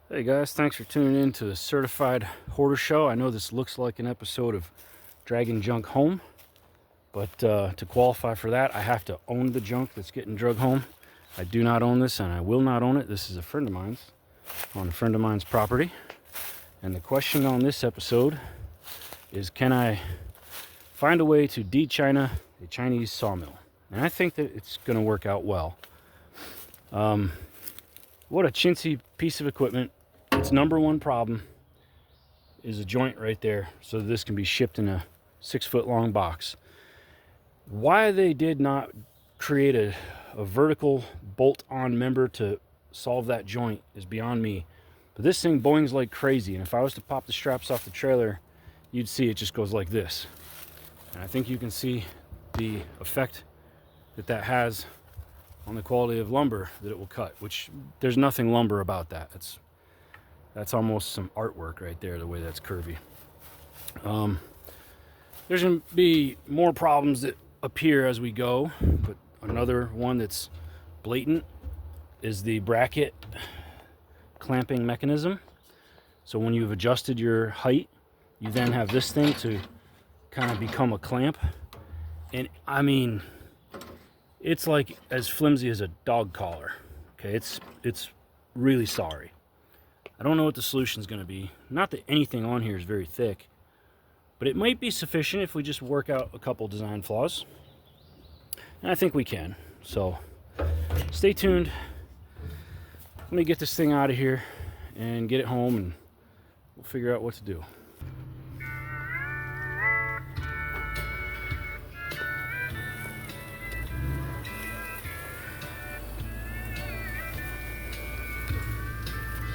Hey guys, thanks for tuning in to the Certified Hoarder Show. I know this looks like an episode of Dragging Junk Home, but to qualify for that, I have to own the junk that's getting drug home. I do not own this, and I will not own it. This is a friend of mine's on a friend of mine's property. And the question on this episode is, can I find a way to de-China a Chinese sawmill? And I think that it's going to work out well. What a chintzy piece of equipment. Its number one problem is a joint right there, so this can be shipped in a 6-foot long box. Why they did not create a vertical bolt-on member to solve that joint is beyond me. But this thing boings like crazy, and if I was to pop the straps off the trailer, you'd see it just goes like this. And I think you can see the effect that has on the quality of lumber that it will cut, which there's nothing lumber about that. That's almost some artwork right there, the way that's curvy. There's going to be more problems that appear as we go, but another one that's blatant is the bracket clamping mechanism. So when you've adjusted your height, you then have this thing to kind of become a clamp. And I mean, it's like as flimsy as a dog collar. Okay, it's really sorry. I don't know what the solution is going to be. Not that anything on here is very thick, but it might be sufficient if we just work out a couple design flaws. And I think we can. So stay tuned. Let me get this thing out of here and get it home, and we'll figure out what to do.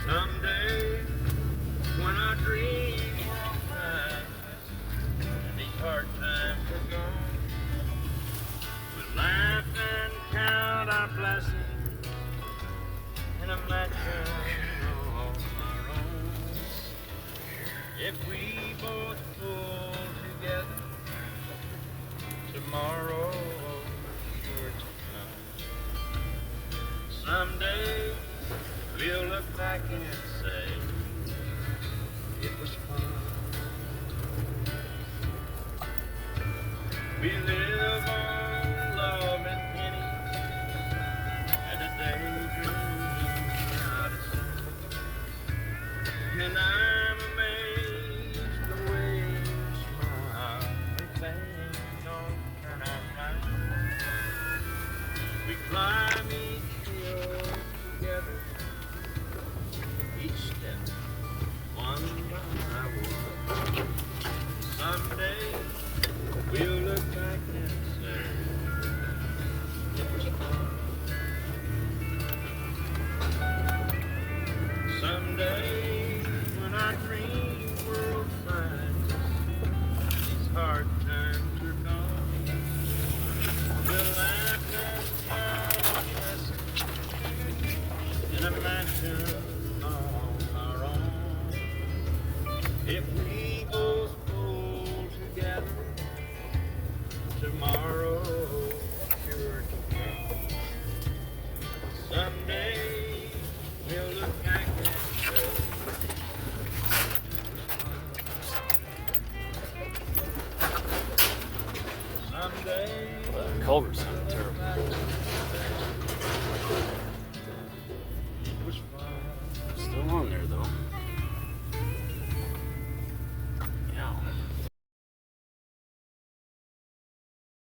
Someday, when our dreams will fly and these hard times are gone, we'll laugh and count our blessings in a mansion on our own. If we both pull together, tomorrow sure to come. Someday, we'll look back and say, it was fun. We live on love and pennies, and a daydream out of sight. And I'm amazed the way you smile when things don't turn out right. We climb each hill together, each step one by one. Someday we'll look back and say it was fun. Someday when our dream world finds us, these hard times are gone, we'll laugh and count our blessings in a mansion on our own. If we both pull together, tomorrow sure to come. Someday we'll look back and say, someday Culver's